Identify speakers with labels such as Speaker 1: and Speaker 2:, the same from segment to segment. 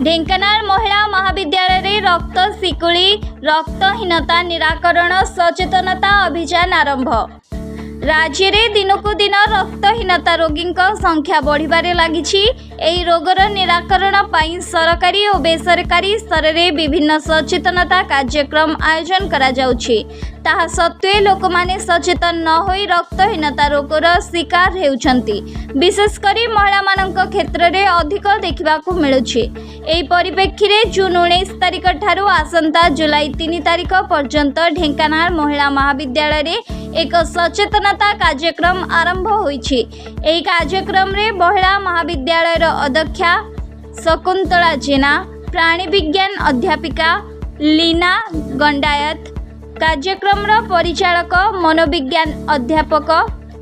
Speaker 1: ढेंकानाल महिला महाविद्यालय रे रक्त शिकुली रक्तहीनता निराकरण सचेतनता अभियान आरंभ। राज्य में दिनकू दिन रक्तहीनता रोगी संख्या बढ़िबारे लागिछि। एही रोगर निराकरण पाई सरकारी और बेसरकारी स्तर में विभिन्न सचेतनता कार्यक्रम आयोजन करा जाउछि। ताहा सत्वे लोक माने सचेतन न होई रक्तहीनता रोगर शिकार हेउछंती। विशेषकर महिला मानक क्षेत्र में अधिक देखा मिलुछि। एही परिप्रेक्षी रे जून 19 तारिख ठारू आसंता जुलाई 3 तारिख पर्यंत ढेंकानाल महिला महाविद्यालय रे एक सचेतनता कार्यक्रम आरंभ होइछि। एही कार्यक्रम रे महिला महाविद्यालय अध्यक्षा शकुंतला जेना, प्राणी विज्ञान अध्यापिका लीना गंडायत, कार्यक्रम परिचालक मनोविज्ञान अध्यापक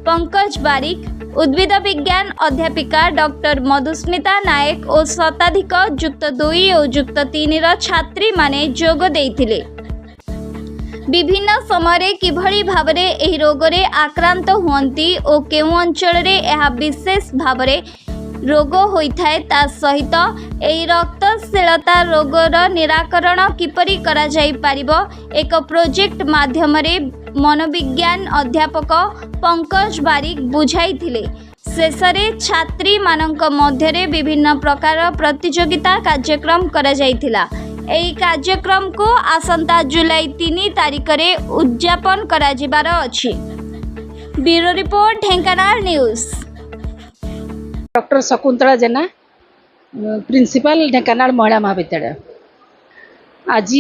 Speaker 1: पंकज बारिक, उद्भिद विज्ञान अध्यापिका डॉक्टर मधुस्मिता नायक और शताधिक युक्त 2 और युक्त 3 छात्री माने जोग देइथिले। विभिन्न समय किभली भावरे एही रोगरे आक्रांत हुअंती और केउ अंचल रे एहा विशेष भावरे रोग होइथाय ता सहित एही रक्तशीलता रोगर निराकरण किपरि करा जाई पारिबो एक प्रोजेक्ट माध्यम रे मनोविज्ञान अध्यापक पंकज बारिक बुझाइथिले। शेषरे छात्री मानक मध्यरे विभिन्न प्रकार प्रतियोगिता कार्यक्रम करा जाइथिला। एही कार्यक्रम को आसंता जुलाई 3 तारिख रे उद्यापन करा जिबार अछि। Bureau report Dhenkanal news.
Speaker 2: Doctor Shakuntala Jena, principal Dhenkanal Mahila Mahavidyalaya. आज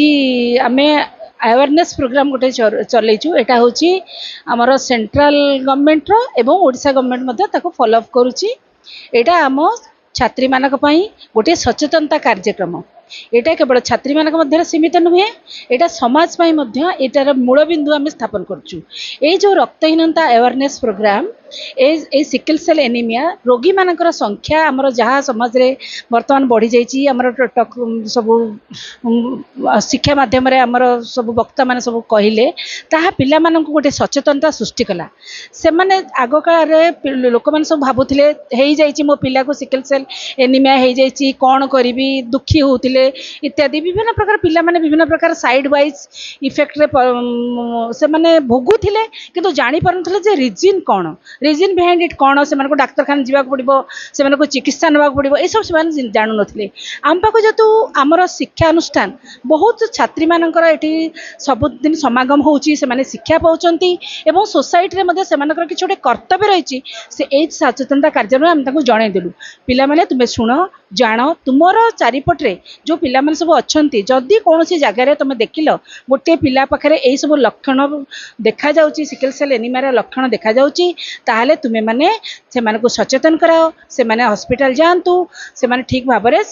Speaker 2: आमे अवेयरनेस प्रोग्राम गोटे चलैचु। एटा होची हमर सेंट्रल गवर्नमेंट रो एवं ओडिशा गवर्नमेंट मध्ये ताको फॉलो अप करूची। एटा हम छात्री मानक पई गोटे सचेतनता कार्यक्रम। एटा केवल छात्री मानक मध्य सीमित नुहे, एटा समाज पई मध्य एटार मूल बिंदु आम स्थापन करछु। ए जो रक्तहीनता अवेयरनेस प्रोग्राम ए सिकल सेल एनीमिया रोगी मानकर संख्या आमर जहाँ समाज रे वर्तमान बढ़ी जाइछि। आमर सब शिक्षा माध्यम रे आमर सब वक्ता माने सब कहिले ताहा पिला मानक गोटे सचेतनता सृष्टि कला। से माने आग काल रे लोक माने सब भाबुथिले हेई जाइछि मो पिला को सिकल सेल एनीमिया हेई जाइछि कोन करिवि दुखी होउथिले इत्यादि विभिन्न प्रकार पिला माने विभिन्न प्रकार साइड वाइज इफेक्ट रे से माने भोगुथिले किंतु जानि परनथिले जे रीजन कोन, रीजन बिहाइंड इट कौन, से डाक्तरखाना जावाक पड़ो, से चिकित्सा नाक पड़ो, ये सब से जानू ना। आम पाक जेतु आमर शिक्षा अनुष्ठान बहुत छात्री मानकर एटी सबुदिन समागम होउची, से माने शिक्षा पाउचंती एवं सोसाइटी रे मध्ये सेमानकर किछ गोटे कर्तव्य रहिची। से ए सचेतनता कार्यक्रम आम ताकू जणाई देलु। पिला माने तुमे सुनो जान तुमर चारिपटरे जो पिला माने सब अछंती, जदि कोनोसी जगह रे तुमे देखिलो गोटे पिला पाखरे एई सब लक्षण देखा जाउची, सिकल सेल एनीमिया लक्षण देखा जाउची, ताहले तुमे माने से माने को सचेतन कराओ, से माने हॉस्पिटल जांतु, से माने ठीक भाबरे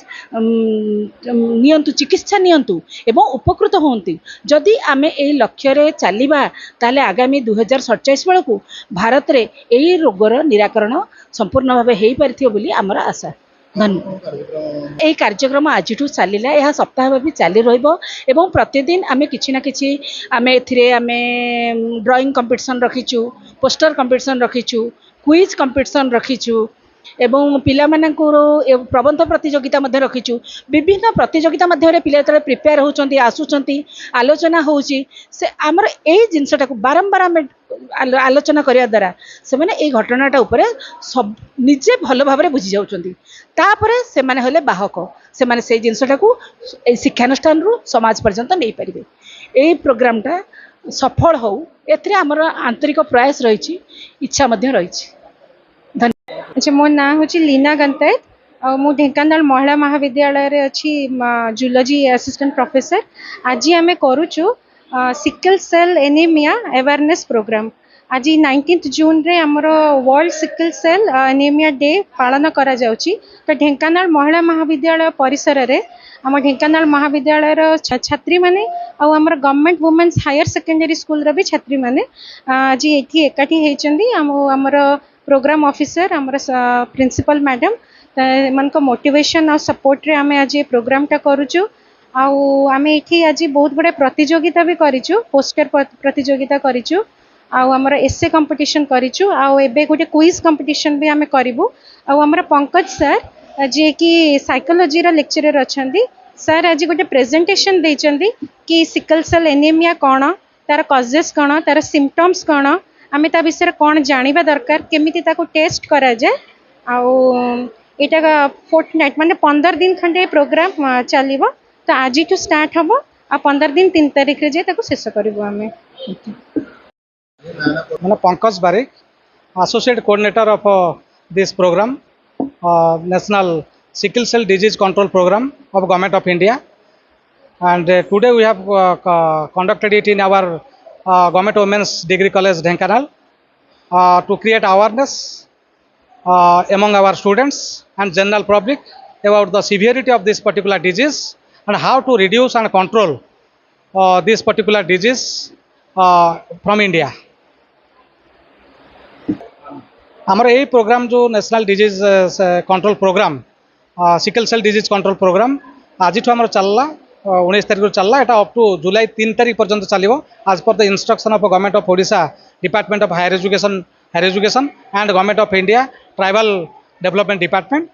Speaker 2: नियंतु चिकित्सा नियंतु एवं उपकृत होंती। जदि आमे एई लक्ष्य रे चलिबा ताहले आगामी 2047 बेलकू भारत रे एई रोगर निराकरण संपूर्ण भाबे हेई पारिथियो बोली हमर आशा। धन्यवाद। यही कार्यक्रम आज चलला, यह सप्ताह भी चली रही। प्रतिदिन आम कि ना कि आम ए ड्राइंग कंपटीशन रखीचु, पोस्टर कंपटीशन रखीचु, क्विज कंपटीशन रखीचु एवं पिला मानक प्रबंध प्रतियोगिता मध्य रखीचु। विभिन्न प्रतियोगिता मध्य पिला जो प्रिपेयर होती आसुंच आलोचना होची, से आमर यही जिनसटा बारंबार आम आलोचना करने द्वारा से मैंने ये घटनाटा उपरे सब निजे भल भाव में बुझी जाउछंती। तापरे से माने हले बाहक, से माने से जिनसटा को शिक्षानुष्ठान रु समाज पर्यंत नहीं पारिबे। एई प्रोग्रामटा सफल हो एथरे हमर आंतरिक प्रयास रही, इच्छा मध्य रही।
Speaker 3: अच्छा, मो ना हूँ लीना गंतायत और मु ढेंकानाल महिला महाविद्यालय रे अच्छी जूलॉजी असिस्टेंट प्रोफेसर। आज आम करूचु sickle cell anaemia awareness programme. आज 19 जून रे हमर world sickle cell anaemia day पालन करा जाउची। तो ढेंकानाल महिला महाविद्यालय परिसर रे आम ढेंकानाल महाविद्यालय छात्री माने और आम government women's higher secondary school रे भी छात्री माने आज एठी एकाठी हेचंदी। आमर प्रोग्राम ऑफिसर आमर प्रिंसिपल मैडम मन को मोटिवेशन और सपोर्ट रे आम आज प्रोग्रामटा करूचु। आम ये आज बहुत बड़े प्रतियोगिता भी करिचु, पोस्टर प्रतियोगिता करिचु, आमर एसे कंपटीशन करिचु, एबे गोटे क्विज कंपटीशन भी आम करिवु। आमर पंकज सर जे कि साइकोलॉजी रा लेक्चरर अछंती सर आज गोटे प्रेजेंटेशन देइचंती कि सिकल सेल एनीमिया कौन तार कजेस कौन तार सिम्पटम्स कौन आमे ता विषय कौन जानिबा दरकार केमिति ताको टेस्ट करा जाए आउ एटा फोर्टनाइट माने 15 दिन खंडे प्रोग्राम चलिबो तो आज टू स्टार्ट हबो आ 15 दिन 3 तारिख रे जे ताको शेष करबो आमे
Speaker 4: मैं पंकज बारिक associate coordinator of this program national sickle cell disease control program of government of India and today we have conducted it in our government women's degree college Dhenkanal to create awareness among our students and general public about the severity of this particular disease and how to reduce and control this particular disease from India. हमारा यही program जो national disease control program sickle cell disease control program आज आम चलला 19 तारिख चलला एटा up to जुलाई 3 तारिख पर्यंत चलो आज पर the instruction of government of Odisha department of higher education and government of India tribal development department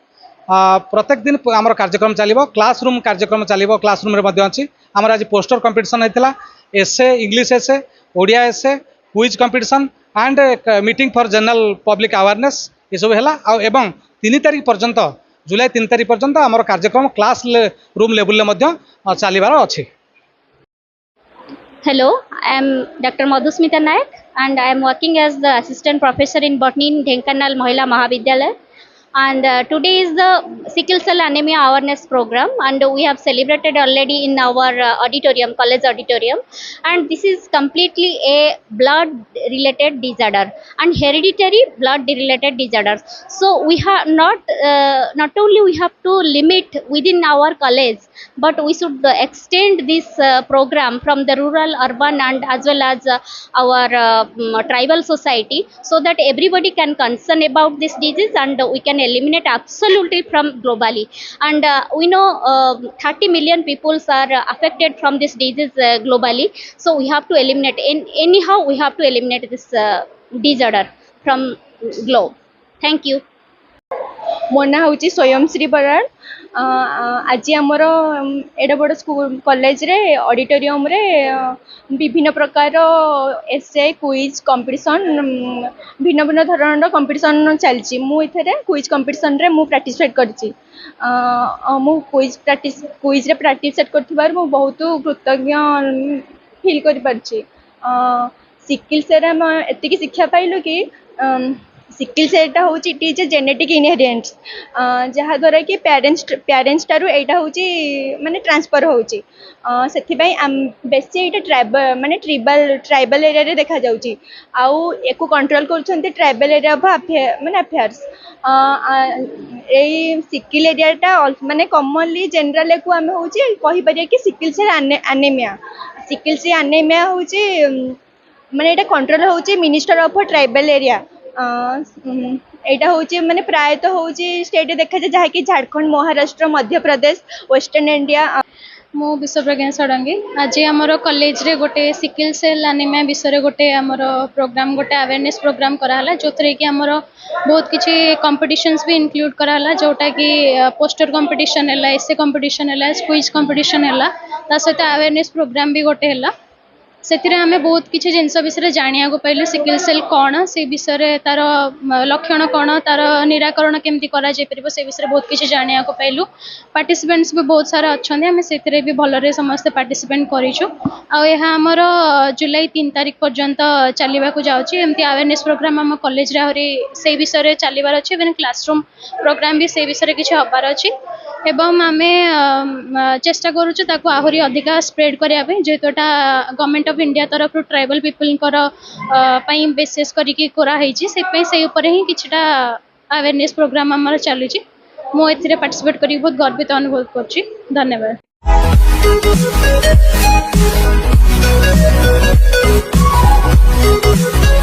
Speaker 4: प्रत्येक दिन आम कार्यक्रम चलो क्लासरूम कार्यक्रम चलो क्लासरूम अच्छी आम आज पोस्टर कंपिटिशन होता essay English essay Odia essay quiz competition and meeting for general public awareness ये सब है एवं 3 तारिख पर्यंत जुलाई 3 तारिख पर्यंत आम कार्यक्रम क्लास रूम लेवल चलबार अच्छी.
Speaker 1: Hello, I am Dr. Madhusmita Nayak and I am working as the assistant professor in botany in Dhenkanal Mahila Mahavidyalaya. And today is the sickle cell anemia awareness program and we have celebrated already in our auditorium, college auditorium, and this is completely a blood related disorder and hereditary blood related disorders. So we have not only we have to limit within our college, but we should extend this program from the rural, urban and as well as our tribal society so that everybody can concern about this disease and we can eliminate absolutely from globally. And we know 30 million people are affected from this disease globally, so we have to eliminate anyhow we have to eliminate this disorder from globe. Thank you.
Speaker 5: मो ना हूँ स्वयंश्री बराड़ आज आमर एडे बड़ school college रे auditorium रे विभिन्न प्रकार एसे क्विज कंपटीशन भिन्न भिन्न धरण कंपटीशन चलची मु इथरे क्विज कंपटीशन रे मु पार्टिसिपेट करची मु क्विज रे पार्टिसिपेट करथिबार मु बहुत कृतज्ञ फील करि परची. सिकल सेल हम एतिकी शिक्षा पाइलु कि सिकल सेलटा हूँ it is a genetic inheritance जहाँद्वारा कि पेरेंट्स टारू एटा हूँ माने ट्रांसफर होची से बेसी ये माने ट्राइबल एरिया रे देखा जाउची आउ एको कंट्रोल करछन्ते ट्राइबल एरिया ऑफ माने अफेयर्स ए सिकल एरियाटा माने कॉमनली जनरल एको आमे होची कहि परिया कि सिकल सेल एनीमिया होची माने एटा कंट्रोल होची मिनिस्टर ऑफ ट्राइबल एरिया एटा होची माने प्रायतः होची स्टेट देखा जाए जहाँ कि झारखंड, महाराष्ट्र, मध्य प्रदेश, वेस्टर्न इंडिया.
Speaker 6: मो विश्वप्रज्ञा षडंगी आज आमर कॉलेज रे गोटे सिकल सेल एनीमिया विषय गोटे आमर प्रोग्राम गोटे अवेयरनेस प्रोग्राम कराला जो कि आमर बहुत किसी कंपटीशंस भी इंक्लूड कराला जोटा कि पोस्टर कंपटीशन है, एसे कंपटीशन है, क्विज कंपटीशन है, ता सहित अवेयरनेस प्रोग्राम भी गोटे है से आम बहुत किसी जिनस विषय जाना पाइलु सिकल सेल कौन से विषय तार लक्षण कौन तार निराकरण केमती करा से विषय बहुत किसी जाना पाइलु. पार्टिसिपेंट्स भी बहुत सारा अच्छा आम से भी भलरे समस्ते पार्टिसिपेट करूँ आमर जुलाई 3 तारिख पर्यंत चलने को जाऊँगी एमती अवेयरनेस प्रोग्राम आम कॉलेज आहरी से विषय चलबार अच्छे इवन क्लासरूम प्रोग्राम भी से विषय किसी हबार अच्छी एवं आम चेष्टा करूँ आहरी अधिका स्प्रेड करने जेहेतु गवर्नमेंट ऑफ इंडिया तरफ ट्राइबल पीपल विशेष करके से ऊपर ही किछटा अवेयरनेस प्रोग्राम आमर चलुची मु एथिरे पार्टिसिपेट करी बहुत गर्वित अनुभव करछि. धन्यवाद.
Speaker 7: Thank you.